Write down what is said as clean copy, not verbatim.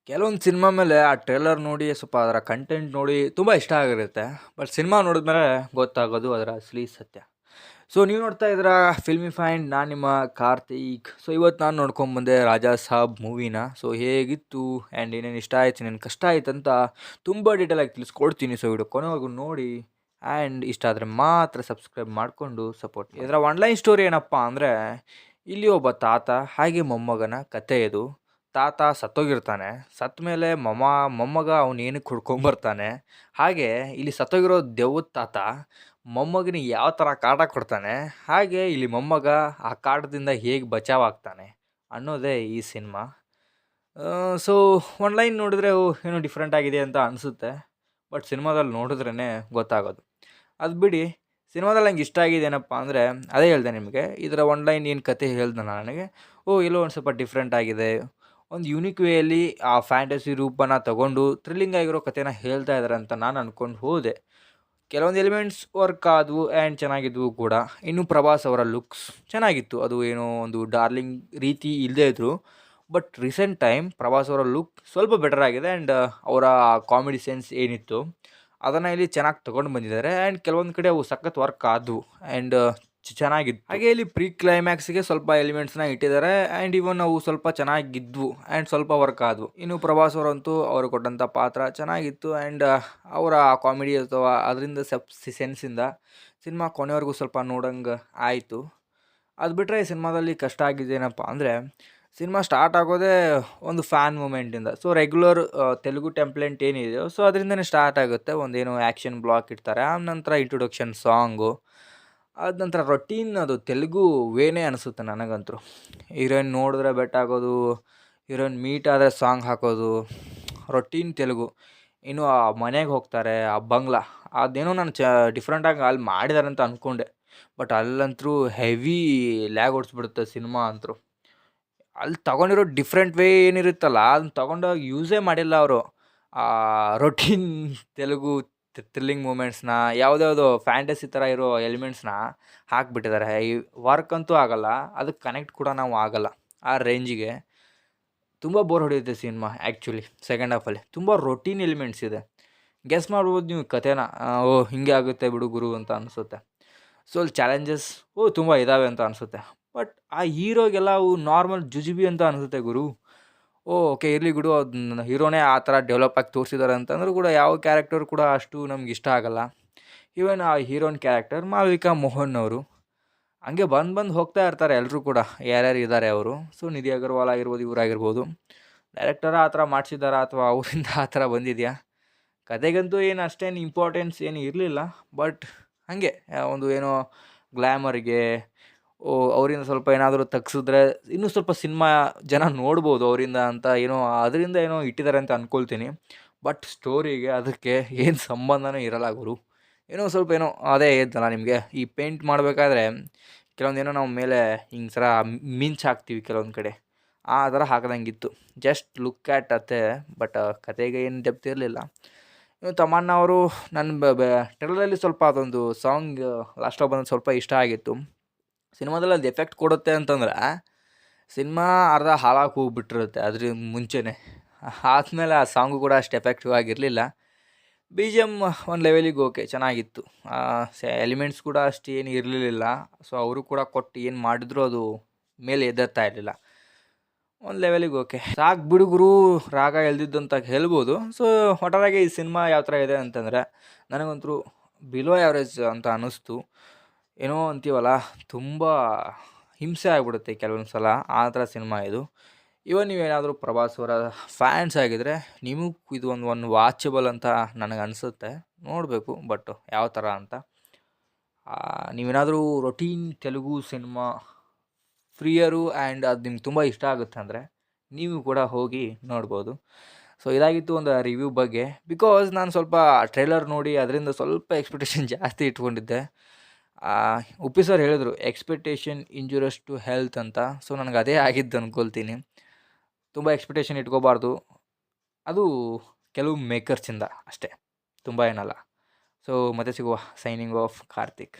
ಕೆಲವೊಂದು ಸಿನಿಮಾ ಮೇಲೆ ಆ ಟ್ರೇಲರ್ ನೋಡಿ ಸ್ವಲ್ಪ ಅದರ ಕಂಟೆಂಟ್ ನೋಡಿ ತುಂಬ ಇಷ್ಟ ಆಗಿರುತ್ತೆ. ಬಟ್ ಸಿನಿಮಾ ನೋಡಿದ್ಮೇಲೆ ಗೊತ್ತಾಗೋದು ಅದರ ಅಸಲಿ ಸತ್ಯ. ಸೊ ನೀವು ನೋಡ್ತಾ ಇದ್ದೀರಾ ಫಿಲ್ಮಿ ಫೈಂಡ್, ನಾನು ನಿಮ್ಮ ಕಾರ್ತಿಕ್. ಸೊ ಇವತ್ತು ನಾನು ನೋಡ್ಕೊಂಬಂದೆ ರಾಜಾ ಸಾಬ್ ಮೂವಿನ. ಸೊ ಹೇಗಿತ್ತು ಆ್ಯಂಡ್ ಏನೇನು ಇಷ್ಟ ಆಯ್ತು, ಏನೇನು ಕಷ್ಟ ಆಯ್ತು ಅಂತ ತುಂಬ ಡೀಟೇಲಾಗಿ ತಿಳಿಸ್ಕೊಡ್ತೀನಿ. ಸೊ ವಿಡಿಯೋ ಕೊನೆವರೆಗೂ ನೋಡಿ ಆ್ಯಂಡ್ ಇಷ್ಟ ಆದರೆ ಮಾತ್ರ ಸಬ್ಸ್ಕ್ರೈಬ್ ಮಾಡಿಕೊಂಡು ಸಪೋರ್ಟ್. ಇದರ ಆನ್ಲೈನ್ ಸ್ಟೋರಿ ಏನಪ್ಪ ಅಂದರೆ, ಇಲ್ಲಿ ಒಬ್ಬ ತಾತ ಹಾಗೆ ಮೊಮ್ಮಗನ ಕತೆ ಇದು. ತಾತ ಸತ್ತೋಗಿರ್ತಾನೆ. ಸತ್ತ ಮೇಲೆ ಮೊಮ್ಮಗ ಅವ್ನು ಏನಕ್ಕೆ ಹುಡ್ಕೊಂಬರ್ತಾನೆ. ಹಾಗೆ ಇಲ್ಲಿ ಸತ್ತೋಗಿರೋ ದೆವ್ವದ ತಾತ ಮೊಮ್ಮಗನಿಗೆ ಯಾವ ಥರ ಕಾಟ ಕೊಡ್ತಾನೆ, ಹಾಗೆ ಇಲ್ಲಿ ಮೊಮ್ಮಗ ಆ ಕಾಟದಿಂದ ಹೇಗೆ ಬಚಾವಾಗ್ತಾನೆ ಅನ್ನೋದೇ ಈ ಸಿನಿಮಾ. ಸೊ ಆನ್ಲೈನ್ ನೋಡಿದ್ರೆ ಏನೋ ಡಿಫ್ರೆಂಟ್ ಆಗಿದೆ ಅಂತ ಅನಿಸುತ್ತೆ. ಬಟ್ ಸಿನಿಮಾದಲ್ಲಿ ನೋಡಿದ್ರೇ ಗೊತ್ತಾಗೋದು. ಅದು ಬಿಡಿ, ಸಿನಿಮಾದಲ್ಲಿ ನಂಗೆ ಇಷ್ಟ ಆಗಿದೆ ಏನಪ್ಪ ಅಂದರೆ, ಅದೇ ಹೇಳಿದೆ ನಿಮಗೆ. ಇದರ ಆನ್ಲೈನ್ ಏನು ಕತೆ ಹೇಳ್ದೆ ನನಗೆ, ಎಲ್ಲೋ ಒಂದು ಸ್ವಲ್ಪ ಡಿಫ್ರೆಂಟ್ ಆಗಿದೆ. ಒಂದು ಯೂನಿಕ್ ವೇಯಲ್ಲಿ ಆ ಫ್ಯಾಂಟಸಿ ರೂಪನ ತಗೊಂಡು ಥ್ರಿಲ್ಲಿಂಗ್ ಆಗಿರೋ ಕಥೆನ ಹೇಳ್ತಾ ಇದ್ದಾರೆ ಅಂತ ನಾನು ಅಂದ್ಕೊಂಡು ಹೋದೆ. ಕೆಲವೊಂದು ಎಲಿಮೆಂಟ್ಸ್ ವರ್ಕ್ ಆದವು ಆ್ಯಂಡ್ ಚೆನ್ನಾಗಿದ್ವು ಕೂಡ. ಇನ್ನು ಪ್ರಭಾಸ್ ಅವರ ಲುಕ್ಸ್ ಚೆನ್ನಾಗಿತ್ತು. ಅದು ಏನೋ ಒಂದು ಡಾರ್ಲಿಂಗ್ ರೀತಿ ಇಲ್ಲದೇ ಇದ್ದರು, ಬಟ್ ರೀಸೆಂಟ್ ಟೈಮ್ ಪ್ರಭಾಸ್ ಅವರ ಲುಕ್ ಸ್ವಲ್ಪ ಬೆಟರ್ ಆಗಿದೆ. ಆ್ಯಂಡ್ ಅವರ ಕಾಮಿಡಿ ಸೆನ್ಸ್ ಏನಿತ್ತು ಅದನ್ನು ಇಲ್ಲಿ ಚೆನ್ನಾಗಿ ತೊಗೊಂಡು ಬಂದಿದ್ದಾರೆ. ಆ್ಯಂಡ್ ಕೆಲವೊಂದು ಕಡೆ ಅವು ಸಖತ್ ವರ್ಕ್ ಆದವು ಆ್ಯಂಡ್ ಚೆನ್ನಾಗಿತ್ತು. ಹಾಗೆ ಇಲ್ಲಿ ಪ್ರೀ ಕ್ಲೈಮ್ಯಾಕ್ಸ್ಗೆ ಸ್ವಲ್ಪ ಎಲಿಮೆಂಟ್ಸ್ನ ಇಟ್ಟಿದ್ದಾರೆ ಆ್ಯಂಡ್ ಇವನ್ ಅವು ಸ್ವಲ್ಪ ಚೆನ್ನಾಗಿದ್ವು ಆ್ಯಂಡ್ ಸ್ವಲ್ಪ ವರ್ಕ್ ಆದವು. ಇನ್ನು ಪ್ರಭಾಸ್ ಅವರಂತೂ ಅವರು ಕೊಟ್ಟಂಥ ಪಾತ್ರ ಚೆನ್ನಾಗಿತ್ತು ಆ್ಯಂಡ್ ಅವರ ಕಾಮಿಡಿ ಅಥವಾ ಅದರಿಂದ ಸೆನ್ಸಿಂದ ಸಿನಿಮಾ ಕೊನೆವರೆಗೂ ಸ್ವಲ್ಪ ನೋಡಂಗೆ ಆಯಿತು. ಅದು ಬಿಟ್ಟರೆ ಈ ಸಿನಿಮಾದಲ್ಲಿ ಕಷ್ಟ ಆಗಿದ್ದೇನಪ್ಪ ಅಂದರೆ, ಸಿನಿಮಾ ಸ್ಟಾರ್ಟ್ ಆಗೋದೇ ಒಂದು ಫ್ಯಾನ್ ಮೂಮೆಂಟಿಂದ. ಸೊ ರೆಗ್ಯುಲರ್ ತೆಲುಗು ಟೆಂಪ್ಲೆಂಟ್ ಏನಿದೆಯೋ ಸೊ ಅದರಿಂದನೇ ಸ್ಟಾರ್ಟ್ ಆಗುತ್ತೆ. ಒಂದೇನೋ ಆ್ಯಕ್ಷನ್ ಬ್ಲಾಕ್ ಇಡ್ತಾರೆ, ಆ ನಂತರ ಇಂಟ್ರೊಡಕ್ಷನ್ ಸಾಂಗು, ಅದ ನಂತರ ರೊಟೀನ್. ಅದು ತೆಲುಗು ವೇನೇ ಅನಿಸುತ್ತೆ ನನಗಂತೂ. ಹೀರೋಯಿನ್ ನೋಡಿದ್ರೆ ಬೆಟ್ ಆಗೋದು, ಹೀರೋಯಿನ್ ಮೀಟ್ ಆದರೆ ಸಾಂಗ್ ಹಾಕೋದು, ರೊಟೀನ್ ತೆಲುಗು. ಇನ್ನು ಆ ಮನೆಗೆ ಹೋಗ್ತಾರೆ, ಆ ಬಂಗ್ಲಾ, ಅದೇನೋ ನಾನು ಡಿಫ್ರೆಂಟಾಗಿ ಅಲ್ಲಿ ಮಾಡಿದ್ದಾರೆ ಅಂತ ಅಂದ್ಕೊಂಡೆ. ಬಟ್ ಅಲ್ಲಂತೂ ಹೆವಿ ಲ್ಯಾಗ್ ಓಡಿಸ್ಬಿಡುತ್ತೆ ಸಿನಿಮಾ ಅಂತೂ. ಅಲ್ಲಿ ತಗೊಂಡಿರೋ ಡಿಫ್ರೆಂಟ್ ವೇ ಏನಿರುತ್ತಲ್ಲ, ಅದನ್ನ ತಗೊಂಡೋಗಿ ಯೂಸೇ ಮಾಡಿಲ್ಲ ಅವರು. ಆ ರೊಟೀನ್ ತೆಲುಗು ಥ್ರಿಲ್ಲಿಂಗ್ ಮೂಮೆಂಟ್ಸ್ನ, ಯಾವುದ್ಯಾವುದೋ ಫ್ಯಾಂಟಸಿ ಥರ ಇರೋ ಎಲಿಮೆಂಟ್ಸ್ನ ಹಾಕಿಬಿಟ್ಟಿದ್ದಾರೆ. ಈ ವರ್ಕ್ ಅಂತೂ ಆಗೋಲ್ಲ, ಅದಕ್ಕೆ ಕನೆಕ್ಟ್ ಕೂಡ ನಾವು ಆಗೋಲ್ಲ ಆ ರೇಂಜಿಗೆ. ತುಂಬ ಬೋರ್ ಹೊಡೆಯುತ್ತೆ ಸಿನಿಮಾ ಆ್ಯಕ್ಚುಲಿ. ಸೆಕೆಂಡ್ ಹಾಫಲ್ಲಿ ತುಂಬ ರೊಟೀನ್ ಎಲಿಮೆಂಟ್ಸ್ ಇದೆ. ಗೆಸ್ ಮಾಡ್ಬೋದು ನೀವು ಕಥೆನ. ಹಿಂಗೆ ಆಗುತ್ತೆ ಬಿಡು ಗುರು ಅಂತ ಅನಿಸುತ್ತೆ. ಸೊ ಅಲ್ಲಿ ಚಾಲೆಂಜಸ್ ತುಂಬ ಇದ್ದಾವೆ ಅಂತ ಅನಿಸುತ್ತೆ. ಬಟ್ ಆ ಹೀರೋಗೆಲ್ಲ ಅವು ನಾರ್ಮಲ್ ಜುಜುಬಿ ಅಂತ ಅನಿಸುತ್ತೆ ಗುರು. ಓಕೆ ಇರಲಿ ಬಿಡು, ಅದನ್ನ ಹೀರೋನೇ ಆ ಥರ ಡೆವಲಪ್ ಆಗಿ ತೋರಿಸಿದ್ದಾರೆ ಅಂತಂದ್ರೂ ಕೂಡ ಯಾವ ಕ್ಯಾರೆಕ್ಟರ್ ಕೂಡ ಅಷ್ಟು ನಮ್ಗೆ ಇಷ್ಟ ಆಗೋಲ್ಲ. ಈವನ್ ಆ ಹೀರೋಯಿನ್ ಕ್ಯಾರೆಕ್ಟರ್ ಮಾಲ್ವಿಕಾ ಮೋಹನ್ ಅವರು ಹಂಗೆ ಬಂದು ಹೋಗ್ತಾ ಇರ್ತಾರೆ ಎಲ್ಲರೂ ಕೂಡ, ಯಾರ್ಯಾರು ಇದ್ದಾರೆ ಅವರು. ಸೊ ನಿಧಿ ಅಗರ್ವಾಲ್ ಆಗಿರ್ಬೋದು, ಇವರಾಗಿರ್ಬೋದು. ಡೈರೆಕ್ಟರ ಆ ಥರ ಮಾಡಿಸಿದಾರಾ ಅಥವಾ ಅವರಿಂದ ಆ ಥರ ಬಂದಿದೆಯಾ? ಕತೆಗಂತೂ ಏನು ಅಷ್ಟೇನು ಇಂಪಾರ್ಟೆನ್ಸ್ ಏನು ಇರಲಿಲ್ಲ. ಬಟ್ ಹಾಗೆ ಒಂದು ಏನೋ ಗ್ಲ್ಯಾಮರ್ಗೆ ಅವರಿಂದ ಸ್ವಲ್ಪ ಏನಾದರೂ ತೆಗ್ಸಿದ್ರೆ ಇನ್ನೂ ಸ್ವಲ್ಪ ಸಿನಿಮಾ ಜನ ನೋಡ್ಬೋದು ಅವರಿಂದ ಅಂತ ಏನೋ ಅದರಿಂದ ಏನೋ ಇಟ್ಟಿದ್ದಾರೆ ಅಂತ ಅಂದ್ಕೊಳ್ತೀನಿ. ಬಟ್ ಸ್ಟೋರಿಗೆ ಅದಕ್ಕೆ ಏನು ಸಂಬಂಧನೂ ಇರಲ್ಲ ಗುರು. ಏನೋ ಸ್ವಲ್ಪ ಏನೋ ಅದೇ ಹೇಳ್ದಲ್ಲ ನಿಮಗೆ, ಈ ಪೇಂಟ್ ಮಾಡಬೇಕಾದ್ರೆ ಕೆಲವೊಂದು ಏನೋ ನಾವು ಮೇಲೆ ಹಿಂಗೆ ಥರ ಮಿಂಚು ಹಾಕ್ತೀವಿ ಕೆಲವೊಂದು ಕಡೆ, ಆ ಥರ ಹಾಕ್ದಂಗಿತ್ತು. ಜಸ್ಟ್ ಲುಕ್ ಆ್ಯಟ್ ಅತ್ತೆ. ಬಟ್ ಕತೆಗೆ ಏನು ಡೆಪ್ತ್ ಇರಲಿಲ್ಲ. ಇನ್ನು ತಮನ್ನ ಅವರು ನನ್ನ ಟ್ರೇಲರಲ್ಲಿ ಸ್ವಲ್ಪ ಅದೊಂದು ಸಾಂಗ್ ಲಾಸ್ಟಾಗಿ ಬಂದು ಸ್ವಲ್ಪ ಇಷ್ಟ ಆಗಿತ್ತು. ಸಿನಿಮಾದಲ್ಲಿ ಅದು ಎಫೆಕ್ಟ್ ಕೊಡುತ್ತೆ ಅಂತಂದ್ರೆ ಸಿನಿಮಾ ಅರ್ಧ ಹಾಳಾಗಿ ಹೋಗ್ಬಿಟ್ಟಿರುತ್ತೆ ಅದ್ರ ಮುಂಚೆನೇ. ಆದಮೇಲೆ ಆ ಸಾಂಗು ಕೂಡ ಅಷ್ಟು ಎಫೆಕ್ಟಿವ್ ಆಗಿರಲಿಲ್ಲ. ಬಿ ಜಿ ಎಮ್ ಒಂದು ಲೆವೆಲಿಗೆ ಓಕೆ ಚೆನ್ನಾಗಿತ್ತು. ಎಲಿಮೆಂಟ್ಸ್ ಕೂಡ ಅಷ್ಟು ಏನು ಇರಲಿಲ್ಲ. ಸೊ ಅವರು ಕೂಡ ಕೊಟ್ಟು ಏನು ಮಾಡಿದ್ರು ಅದು ಮೇಲೆ ಎದ್ದೇರ್ತಾ ಇರಲಿಲ್ಲ. ಒಂದು ಲೆವೆಲಿಗೆ ಓಕೆ ಸಾಕು ಬಿಡುಗರು, ರಾಗ ಎಳ್ದಿದ್ದು ಅಂತ ಹೇಳ್ಬೋದು. ಸೊ ಒಟ್ಟಾರೆಯಾಗಿ ಈ ಸಿನಿಮಾ ಯಾವ ಥರ ಇದೆ ಅಂತಂದರೆ, ನನಗಂತೂ ಬಿಲೋ ಆ್ಯಾವ್ರೇಜ್ ಅಂತ ಅನ್ನಿಸ್ತು. ಏನೋ ಅಂತೀವಲ್ಲ, ತುಂಬ ಹಿಂಸೆ ಆಗಿಬಿಡುತ್ತೆ ಕೆಲವೊಂದು ಸಲ, ಆ ಥರ ಸಿನಿಮಾ ಇದು. ಇವನ್ ನೀವೇನಾದರೂ ಪ್ರಭಾಸ್ ಅವರ ಫ್ಯಾನ್ಸ್ ಆಗಿದ್ದರೆ ನಿಮಗೂ ಇದು ಒಂದು ವಾಚಬಲ್ ಅಂತ ನನಗೆ ಅನಿಸುತ್ತೆ. ನೋಡಬೇಕು ಬಟ್ ಯಾವ ಥರ ಅಂತ. ನೀವೇನಾದರೂ ರೊಟೀನ್ ತೆಲುಗು ಸಿನಿಮಾ ಫ್ರೀಯರು ಆ್ಯಂಡ್ ಅದು ನಿಮ್ಗೆ ತುಂಬ ಇಷ್ಟ ಆಗುತ್ತೆ ಅಂದರೆ ನೀವು ಕೂಡ ಹೋಗಿ ನೋಡ್ಬೋದು. ಸೊ ಇದಾಗಿತ್ತು ಒಂದು ರಿವ್ಯೂ ಬಗ್ಗೆ. ಬಿಕಾಸ್ ನಾನು ಸ್ವಲ್ಪ ಟ್ರೇಲರ್ ನೋಡಿ ಅದರಿಂದ ಸ್ವಲ್ಪ ಎಕ್ಸ್ಪೆಕ್ಟೇಷನ್ ಜಾಸ್ತಿ ಇಟ್ಕೊಂಡಿದ್ದೆ. ಉಪ್ಪಿ ಸರ್ ಹೇಳಿದ್ರು ಎಕ್ಸ್ಪೆಕ್ಟೇಷನ್ ಇಂಜುರಸ್ ಟು ಹೆಲ್ತ್ ಅಂತ. ಸೊ ನನಗೆ ಅದೇ ಆಗಿದ್ದು ಅಂದ್ಕೊಳ್ತೀನಿ. ತುಂಬ ಎಕ್ಸ್ಪೆಕ್ಟೇಷನ್ ಇಟ್ಕೋಬಾರ್ದು, ಅದು ಕೆಲವು ಮೇಕರ್ಸಿಂದ ಅಷ್ಟೇ, ತುಂಬ ಏನಲ್ಲ. ಸೊ ಮತ್ತೆ ಸಿಗುವ. Signing off Karthik.